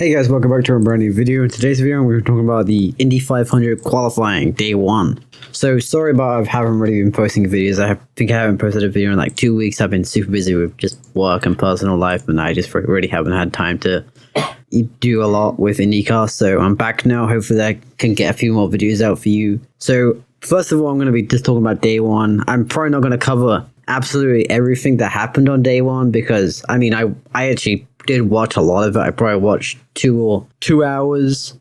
Hey guys, welcome back to a brand new video. In today's video, we're talking about the Indy 500 qualifying day one. So sorry about I haven't really been posting videos. I think I haven't posted a video in like 2 weeks. I've been super busy with just work and personal life, and I just really haven't had time to do a lot with IndyCar. So I'm back now. Hopefully I can get a few more videos out for you. So first of all, I'm going to be just talking about day one. I'm probably not going to cover absolutely everything that happened on day one because I mean I actually did watch a lot of it. I probably watched 2 hours,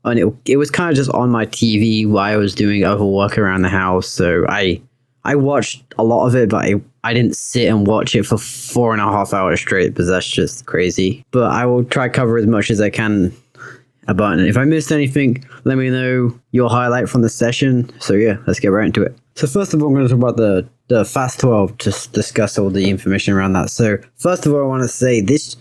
and it was kind of just on my TV while I was doing other work around the house. So I watched a lot of it, but I didn't sit and watch it for 4.5 hours straight because that's just crazy. But I will try to cover as much as I can about it. If I missed anything, let me know your highlight from the session. So yeah, let's get right into it. So first of all, I'm going to talk about the Fast 12, just discuss all the information around that. So first of all, I want to say this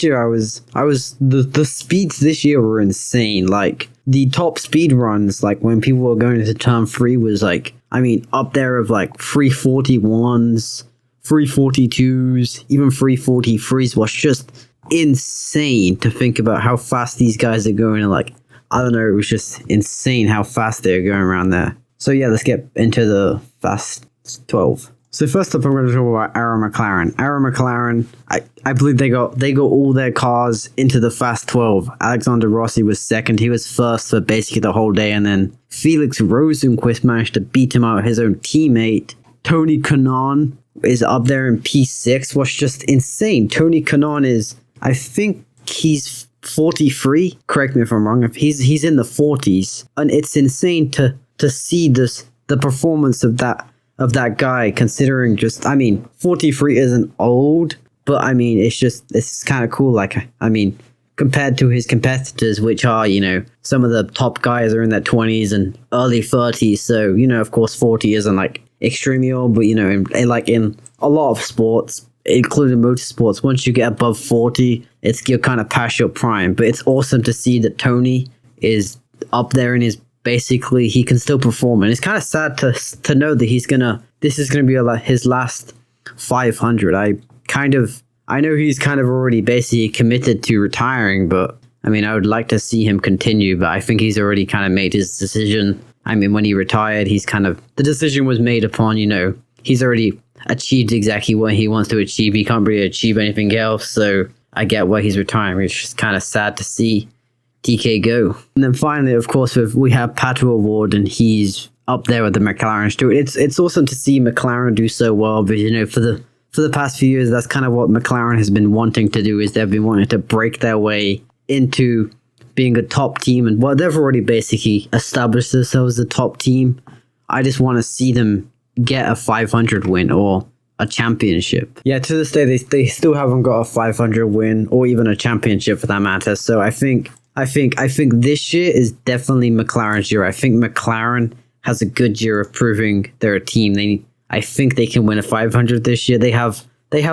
year the speeds this year were insane. Like the top speed runs, like when people were going into turn 3 was like, I mean, up there of like 341s, 342s, even 343s was just insane to think about how fast these guys are going. And like, I don't know, it was just insane how fast they're going around there. So yeah, let's get into the Fast 12. So first up, I'm going to talk about Arrow McLaren. I believe they got all their cars into the Fast 12. Alexander Rossi was second. He was first for basically the whole day. And then Felix Rosenqvist managed to beat him out, his own teammate. Tony Kanaan is up there in P6, was just insane. Tony Kanaan is, I think he's 43. Correct me if I'm wrong. If he's in the 40s. And it's insane to see the performance of that guy, considering just, I mean, 43 isn't old, but I mean, it's kind of cool. Like, I mean, compared to his competitors, which are, you know, some of the top guys are in their 20s and early 30s. So, you know, of course, 40 isn't like extremely old, but, you know, in a lot of sports, including motorsports, once you get above 40, you're kind of past your prime. But it's awesome to see that Tony is up there in his, basically, he can still perform, and it's kind of sad to know that this is gonna be his last 500. I know he's kind of already basically committed to retiring, but I mean, I would like to see him continue, but I think he's already kind of made his decision. I mean, when he retired, the decision was made upon, you know, he's already achieved exactly what he wants to achieve. He can't really achieve anything else, so I get why he's retiring. It's just kind of sad to see TK go. And then finally, of course, we have Pato O'Ward, and he's up there with the McLaren Stewart. It's awesome to see McLaren do so well, but you know, for the past few years, that's kind of what McLaren has been wanting to do, is they've been wanting to break their way into being a top team, and well, they've already basically established themselves as a top team. I just want to see them get a 500 win or a championship. Yeah, to this day, they still haven't got a 500 win or even a championship for that matter. So I think this year is definitely McLaren's year. I think McLaren has a good year of proving they're a team. I think they can win a 500 this year. They have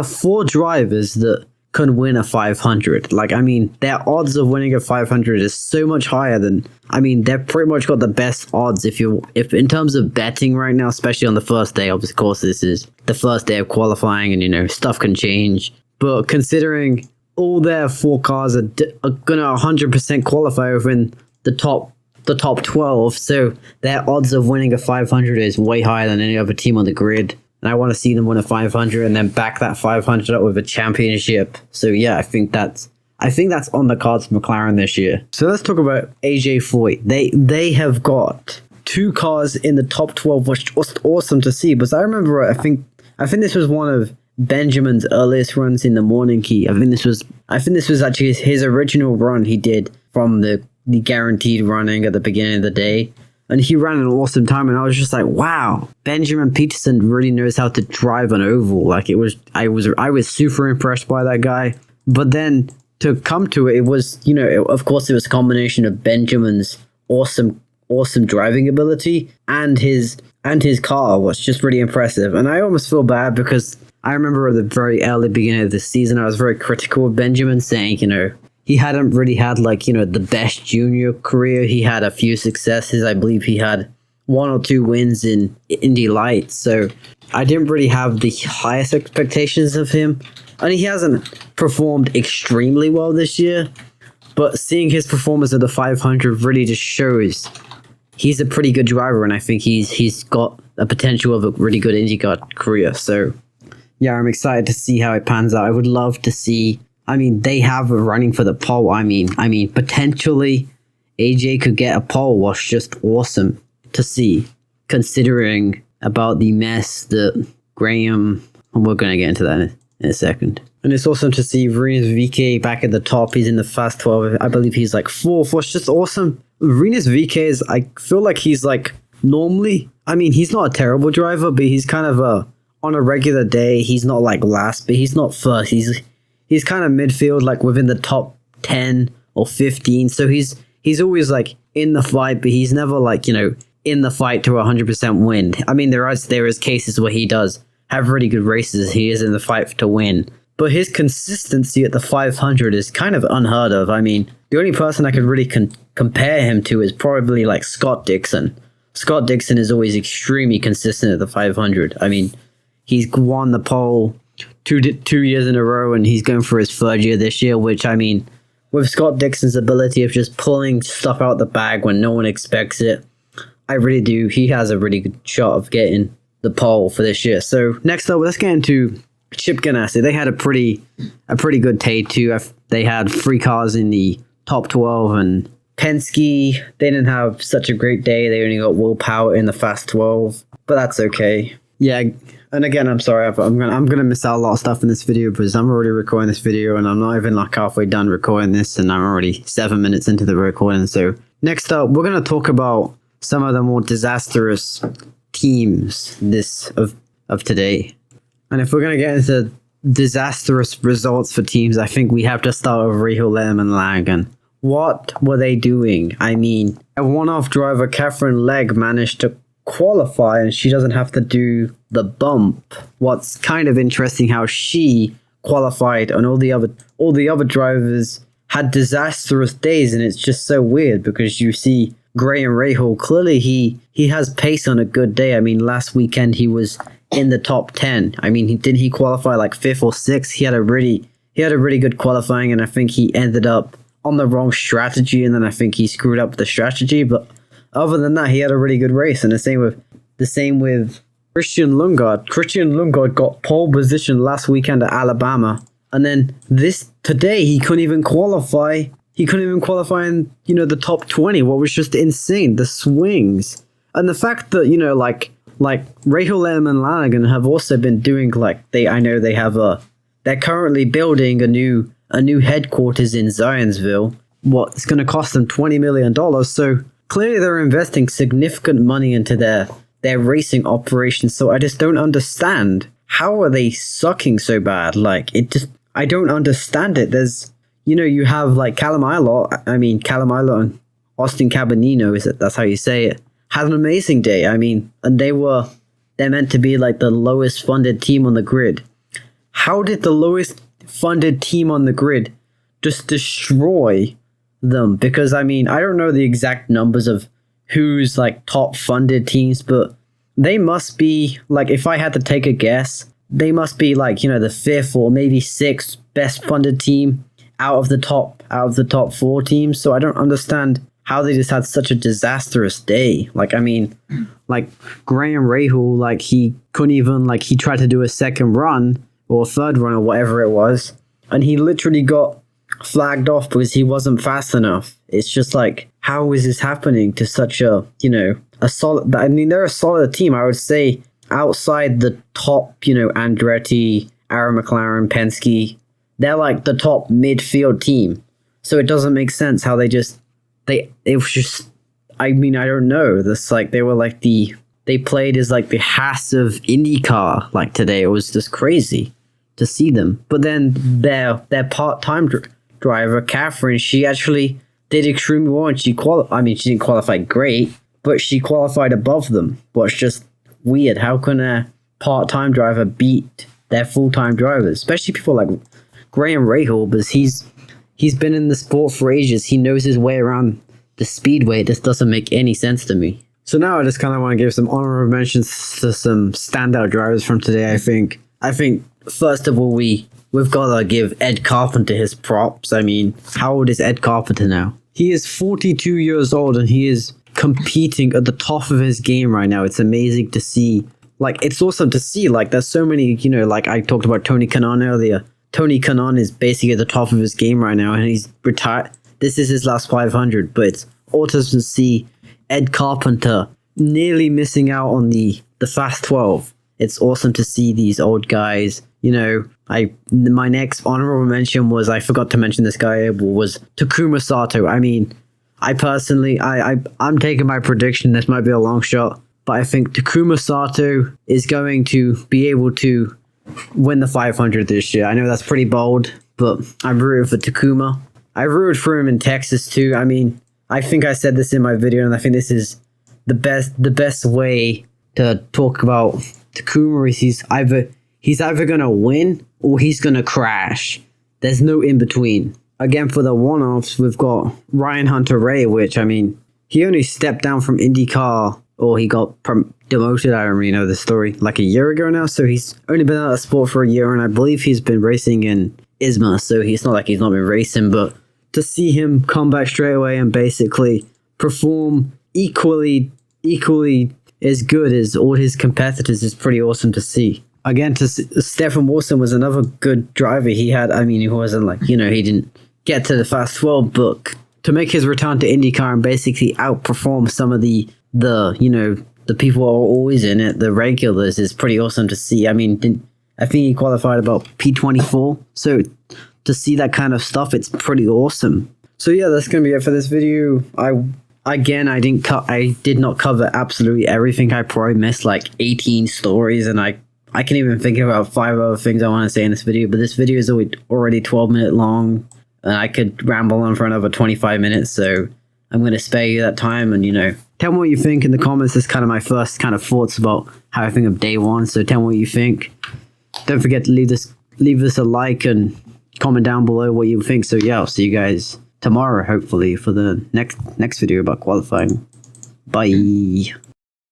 4 drivers that can win a 500. Like, I mean, their odds of winning a 500 is so much higher than, I mean, they've pretty much got the best odds if in terms of betting right now, especially on the first day. Of course, this is the first day of qualifying, and you know, stuff can change. But considering all their 4 cars are gonna 100% qualify within the top 12, so their odds of winning a 500 is way higher than any other team on the grid. And I want to see them win a 500 and then back that 500 up with a championship. So yeah, I think that's on the cards for McLaren this year. So let's talk about AJ Foyt. They have got 2 cars in the top 12, which was awesome to see. But I remember, I think this was one of Benjamin's earliest runs in the morning heat. I think this was actually his original run he did from the guaranteed running at the beginning of the day, and he ran an awesome time. And I was just like, wow, Benjamin Peterson really knows how to drive an oval. Like, I was super impressed by that guy. But then to come to it, was, you know, of course it was a combination of Benjamin's awesome driving ability and his car was just really impressive. And I almost feel bad because I remember at the very early beginning of the season, I was very critical of Benjamin, saying, you know, he hadn't really had, like, you know, the best junior career. He had a few successes. I believe he had 1 or 2 wins in Indy Lights. So I didn't really have the highest expectations of him. And he hasn't performed extremely well this year. But seeing his performance at the 500 really just shows he's a pretty good driver, and I think he's got a potential of a really good IndyCar career. So yeah, I'm excited to see how it pans out. I would love to see. I mean, they have a running for the pole. I mean, potentially AJ could get a pole. Was just awesome to see, considering about the mess that Graham. And we're going to get into that in a second. And it's awesome to see Rinus VeeKay back at the top. He's in the Fast 12. I believe he's like 4th. What's just awesome. Rinus VeeKay is, I feel like he's like normally, I mean, he's not a terrible driver, but he's kind of on a regular day, he's not like last, but he's not first. He's kind of midfield, like within the top 10 or 15. So he's always like in the fight, but he's never like, in the fight to 100% win. I mean, there is cases where he does have really good races. He is in the fight to win. But his consistency at the 500 is kind of unheard of. I mean, the only person I could really compare him to is probably like Scott Dixon. Scott Dixon is always extremely consistent at the 500. I mean, he's won the pole two years in a row, and he's going for his third year this year, which, I mean, with Scott Dixon's ability of just pulling stuff out the bag when no one expects it, I really do. He has a really good shot of getting the pole for this year. So next up, let's get into Chip Ganassi. They had a pretty good day too. They had 3 cars in the top 12, and Penske, they didn't have such a great day. They only got Will Power in the Fast 12, but that's okay. Yeah, and again, I'm sorry, I'm gonna miss out a lot of stuff in this video because I'm already recording this video, and I'm not even like halfway done recording this, and I'm already 7 minutes into the recording. So next up, we're gonna talk about some of the more disastrous teams of today. And if we're going to get into disastrous results for teams, I think we have to start with Rahal, Letterman, Lanigan. What were they doing? I mean, a one-off driver, Catherine Legg, managed to qualify, and she doesn't have to do the bump. What's kind of interesting how she qualified, and all the other drivers had disastrous days, and it's just so weird because you see Graham Rahal, clearly he has pace on a good day. I mean, last weekend he was in the top 10. I mean, he qualify like 5th or 6th. He had a really good qualifying, and I think he ended up on the wrong strategy, and then I think he screwed up the strategy. But other than that, he had a really good race, and the same with Christian Lundgaard. Christian Lundgaard got pole position last weekend at Alabama, and then today he couldn't even qualify. He couldn't even qualify in, the top 20, what was just insane. The swings. And the fact that, like Rahal, Letterman, Lanigan have also been doing, they're currently building a new headquarters in Zionsville. What's going to cost them $20 million. So clearly they're investing significant money into their racing operations. So I just don't understand. How are they sucking so bad? I don't understand it. You have like Callum Ilott and Austin Cabanino, that's how you say it, had an amazing day. I mean, and they're meant to be like the lowest funded team on the grid. How did the lowest funded team on the grid just destroy them? Because I mean, I don't know the exact numbers of who's like top funded teams, but they must be like, if I had to take a guess, they must be like, the 5th or maybe 6th best funded team out of the top 4 teams. So I don't understand how they just had such a disastrous day. Graham Rahal, he couldn't even, he tried to do a second run or a third run or whatever it was, and he literally got flagged off because he wasn't fast enough. It's just how is this happening to such a solid, I mean, they're a solid team, I would say, outside the top, Andretti, Aaron McLaren, Penske. They're like the top midfield team. So it doesn't make sense how it was just, I mean, I don't know. They played as like the Haas of IndyCar today. It was just crazy to see them. But then their part-time driver, Catherine, she actually did extremely well, and she didn't qualify great, but she qualified above them. But it's just weird. How can a part-time driver beat their full-time drivers? Especially people like Graham Rahal, because he's been in the sport for ages. He knows his way around the speedway. This doesn't make any sense to me. So now I just kind of want to give some honorable mentions to some standout drivers from today. I think first of all, we we've got to give Ed Carpenter his props. I mean, how old is Ed Carpenter now? He is 42 years old and he is competing at the top of his game right now. It's amazing to see. Like, it's awesome to see. Like, there's so many, you know, like I talked about Tony Kanaan earlier. Tony Kanaan is basically at the top of his game right now and he's retired. This is his last 500, but it's awesome to see Ed Carpenter nearly missing out on the Fast 12. It's awesome to see these old guys. You know, my next honorable mention was, I forgot to mention this guy, was Takuma Sato. I mean, I personally, I'm taking my prediction. This might be a long shot, but I think Takuma Sato is going to be able to win the 500 this year. I know that's pretty bold, but I'm rooting for Takuma. I rooted for him in Texas too. I mean, I think I said this in my video, and I think this is the best way to talk about Takuma is he's either gonna win or he's gonna crash. There's no in between. Again, for the one-offs, we've got Ryan Hunter-Reay, which, I mean, he only stepped down from IndyCar, or he got demoted, I don't really know the story, like a year ago now. So he's only been out of sport for a year, and I believe he's been racing in ISMA, so he's not like he's not been racing, but to see him come back straight away and basically perform equally as good as all his competitors is pretty awesome to see. Again, Stefan Wilson was another good driver. He had, I mean, he wasn't like, you know, he didn't get to the Fast 12, but to make his return to IndyCar and basically outperform some of the you know, the people who are always in it, the regulars, is pretty awesome to see. I mean, I think he qualified about P24, so to see that kind of stuff, it's pretty awesome. So yeah, that's gonna be it for this video. I did not cover absolutely everything. I probably missed like 18 stories, and I can even think about 5 other things I want to say in this video, but this video is already 12-minute long, and I could ramble on for another 25 minutes, so I'm going to spare you that time. And, you know, tell me what you think in the comments. This is kind of my first kind of thoughts about how I think of day one, so tell me what you think. Don't forget to leave this a like and comment down below what you think. So yeah, I'll see you guys tomorrow, hopefully, for the next video about qualifying. Bye.